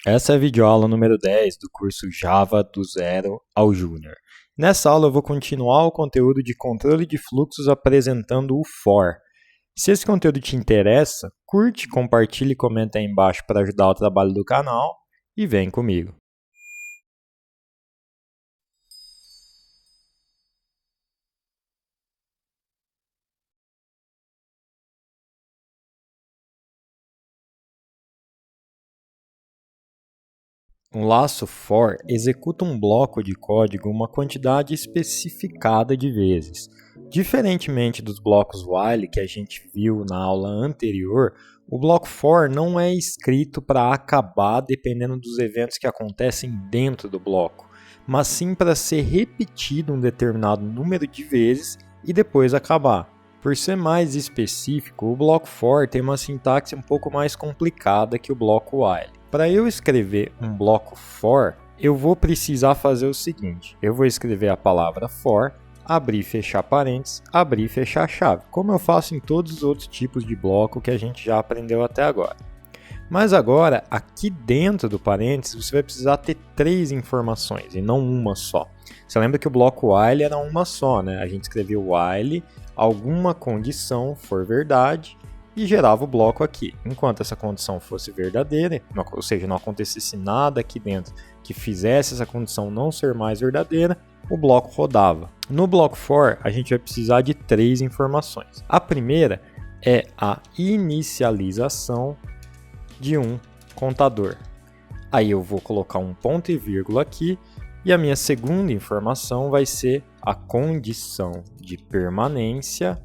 Essa é a videoaula número 10 do curso Java do Zero ao Júnior. Nessa aula eu vou continuar o conteúdo de controle de fluxos apresentando o for. Se esse conteúdo te interessa, curte, compartilhe e comenta aí embaixo para ajudar o trabalho do canal e vem comigo. Um laço for executa um bloco de código uma quantidade especificada de vezes. Diferentemente dos blocos while que a gente viu na aula anterior, o bloco for não é escrito para acabar dependendo dos eventos que acontecem dentro do bloco, mas sim para ser repetido um determinado número de vezes e depois acabar. Por ser mais específico, o bloco for tem uma sintaxe um pouco mais complicada que o bloco while. Para eu escrever um bloco for, eu vou precisar fazer o seguinte: eu vou escrever a palavra for, abrir e fechar parênteses, abrir e fechar chave, como eu faço em todos os outros tipos de bloco que a gente já aprendeu até agora. Mas agora, aqui dentro do parênteses, você vai precisar ter 3 informações e não uma só. Você lembra que o bloco while era uma só, né? A gente escrevia while, alguma condição for verdade, e gerava o bloco aqui. Enquanto essa condição fosse verdadeira, ou seja, não acontecesse nada aqui dentro que fizesse essa condição não ser mais verdadeira, o bloco rodava. No bloco for, a gente vai precisar de 3 informações. A primeira é a inicialização de um contador. Aí eu vou colocar um ponto e vírgula aqui, e a minha segunda informação vai ser a condição de permanência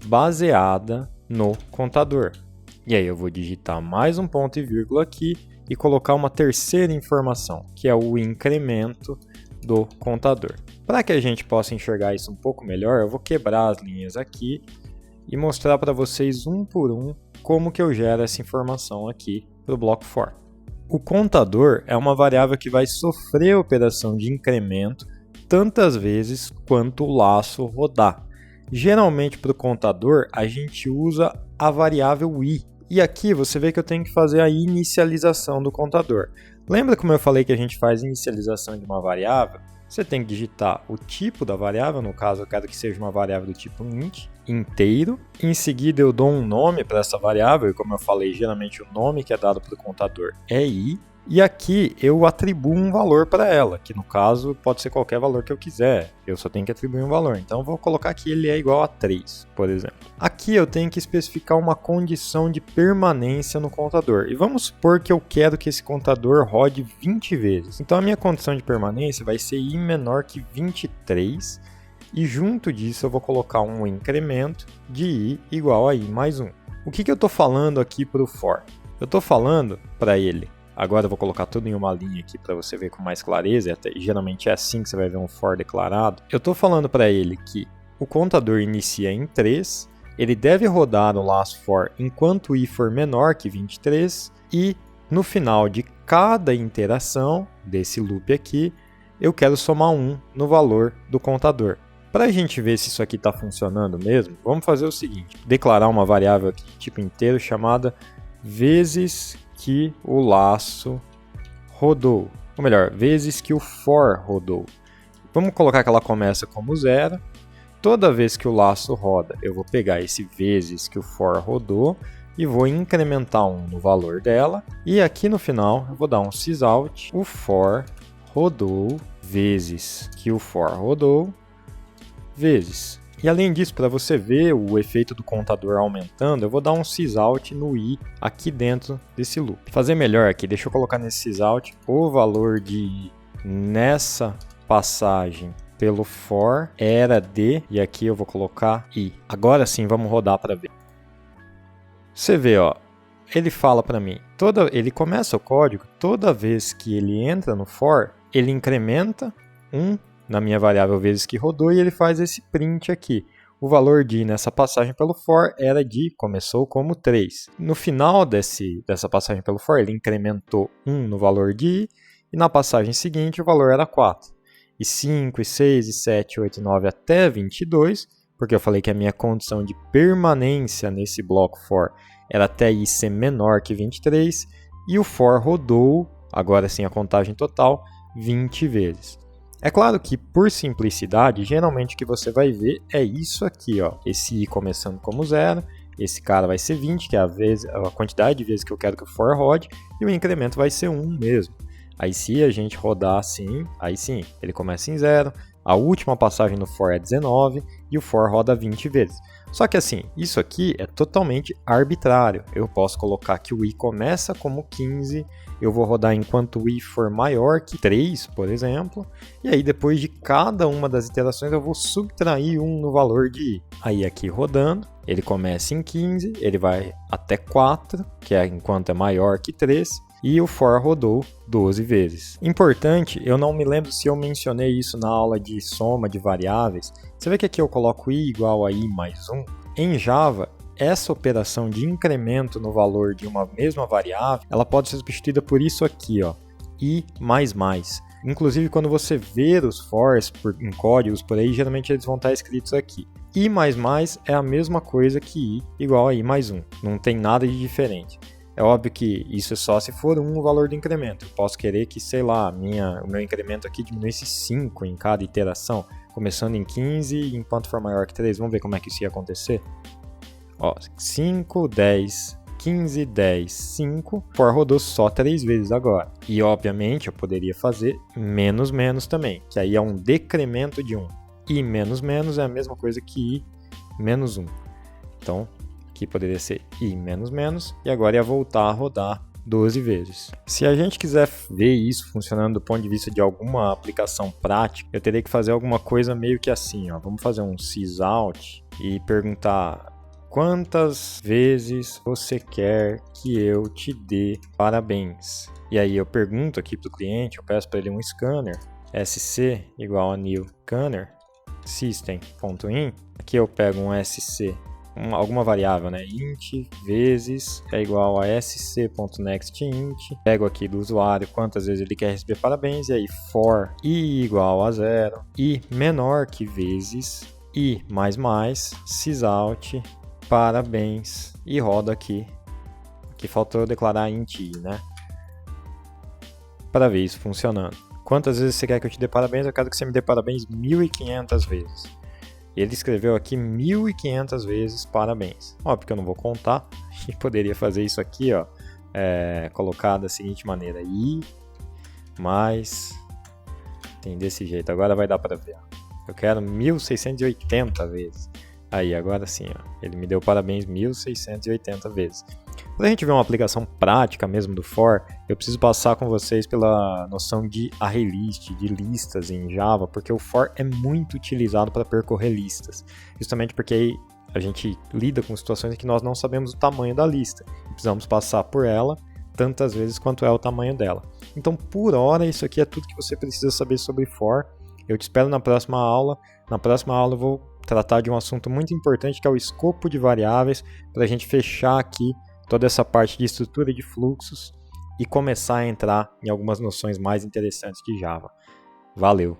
baseada no contador. E aí eu vou digitar mais um ponto e vírgula aqui e colocar uma terceira informação, que é o incremento do contador. Para que a gente possa enxergar isso um pouco melhor, eu vou quebrar as linhas aqui e mostrar para vocês um por um como que eu gero essa informação aqui para o bloco for. O contador é uma variável que vai sofrer a operação de incremento tantas vezes quanto o laço rodar. Geralmente para o contador a gente usa a variável i. E aqui você vê que eu tenho que fazer a inicialização do contador. Lembra como eu falei que a gente faz inicialização de uma variável? Você tem que digitar o tipo da variável, no caso eu quero que seja uma variável do tipo int, inteiro. Em seguida eu dou um nome para essa variável, e como eu falei, geralmente o nome que é dado para o contador é i. E aqui eu atribuo um valor para ela, que no caso pode ser qualquer valor que eu quiser, eu só tenho que atribuir um valor. Então eu vou colocar que ele é igual a 3, por exemplo. Aqui eu tenho que especificar uma condição de permanência no contador. E vamos supor que eu quero que esse contador rode 20 vezes. Então a minha condição de permanência vai ser i menor que 23, e junto disso eu vou colocar um incremento de i igual a i mais 1. O que eu estou falando aqui para o for? Eu estou falando para ele. Agora eu vou colocar tudo em uma linha aqui para você ver com mais clareza, e geralmente é assim que você vai ver um for declarado. Eu estou falando para ele que o contador inicia em 3, ele deve rodar o laço for enquanto i for menor que 23, e no final de cada interação desse loop aqui, eu quero somar 1 no valor do contador. Para a gente ver se isso aqui está funcionando mesmo, vamos fazer o seguinte: declarar uma variável aqui de tipo inteiro chamada vezes que o laço rodou, ou melhor, vezes que o for rodou. Vamos colocar que ela começa como 0. Toda vez que o laço roda, eu vou pegar esse vezes que o for rodou e vou incrementar 1 no valor dela. E aqui no final eu vou dar um sysout, o for rodou vezes que o for rodou vezes. E além disso, para você ver o efeito do contador aumentando, eu vou dar um sysout no i aqui dentro desse loop. Fazer melhor aqui, deixa eu colocar nesse sysout o valor de i nessa passagem pelo for era de, e aqui eu vou colocar i. Agora sim, vamos rodar para ver. Você vê, ó, ele fala para mim, ele começa o código, toda vez que ele entra no for, ele incrementa 1 na minha variável vezes que rodou e ele faz esse print aqui. O valor de i nessa passagem pelo for era de, começou como 3. No final dessa passagem pelo for, ele incrementou 1 no valor de i e na passagem seguinte o valor era 4. E 5, e 6, e 7, 8, e 9 até 22, porque eu falei que a minha condição de permanência nesse bloco for era até i ser menor que 23, e o for rodou agora sim a contagem total, 20 vezes. É claro que, por simplicidade, geralmente o que você vai ver é isso aqui, ó, esse i começando como 0, esse cara vai ser 20, que é a quantidade de vezes que eu quero que o for rode, e o incremento vai ser 1 mesmo. Aí se a gente rodar assim, aí sim, ele começa em 0, a última passagem no for é 19 e o for roda 20 vezes. Só que assim, isso aqui é totalmente arbitrário. Eu posso colocar que o i começa como 15, eu vou rodar enquanto o i for maior que 3, por exemplo, e aí depois de cada uma das iterações eu vou subtrair 1 no valor de i. Aí aqui rodando, ele começa em 15, ele vai até 4, que é enquanto é maior que 3, e o for rodou 12 vezes. Importante, eu não me lembro se eu mencionei isso na aula de soma de variáveis. Você vê que aqui eu coloco i igual a i mais 1. Em Java, essa operação de incremento no valor de uma mesma variável, ela pode ser substituída por isso aqui, ó, i mais mais. Inclusive, quando você ver os fors em códigos por aí, geralmente eles vão estar escritos aqui. i mais mais é a mesma coisa que i igual a i mais 1. Não tem nada de diferente. É óbvio que isso é só se for 1 o valor do incremento. Eu posso querer que, sei lá, o meu incremento aqui diminuísse 5 em cada iteração, começando em 15 enquanto for maior que 3. Vamos ver como é que isso ia acontecer? Ó, 5, 10, 15, 10, 5. For rodou só 3 vezes agora. E, obviamente, eu poderia fazer menos menos também, que aí é um decremento de 1. I menos menos é a mesma coisa que i menos 1. Então, aqui poderia ser i menos menos, e agora ia voltar a rodar 12 vezes. Se a gente quiser ver isso funcionando do ponto de vista de alguma aplicação prática, eu teria que fazer alguma coisa meio que assim, ó. Vamos fazer um sysout e perguntar quantas vezes você quer que eu te dê parabéns. E aí eu pergunto aqui para o cliente, eu peço para ele um scanner, sc igual a new scanner, system.in, aqui eu pego um sc, alguma variável, né? Int vezes é igual a sc.nextInt. Pego aqui do usuário quantas vezes ele quer receber parabéns, e aí for i igual a 0, i menor que vezes i mais mais, sysout parabéns, e roda aqui. Aqui faltou eu declarar int i, né? Para ver isso funcionando. Quantas vezes você quer que eu te dê parabéns? Eu quero que você me dê parabéns 1.500 vezes. Ele escreveu aqui 1.500 vezes parabéns. Óbvio que eu não vou contar. E poderia fazer isso aqui, ó, colocar da seguinte maneira: i mais, tem desse jeito. Agora vai dar para ver. Eu quero 1.680 vezes. Aí, agora sim, ó, ele me deu parabéns 1.680 vezes. Quando a gente vê uma aplicação prática mesmo do for, eu preciso passar com vocês pela noção de ArrayList, de listas em Java, porque o for é muito utilizado para percorrer listas, justamente porque aí a gente lida com situações em que nós não sabemos o tamanho da lista, e precisamos passar por ela tantas vezes quanto é o tamanho dela. Então, por hora, isso aqui é tudo que você precisa saber sobre for. Eu te espero na próxima aula. Na próxima aula eu vou tratar de um assunto muito importante, que é o escopo de variáveis, para a gente fechar aqui toda essa parte de estrutura de fluxos e começar a entrar em algumas noções mais interessantes de Java. Valeu!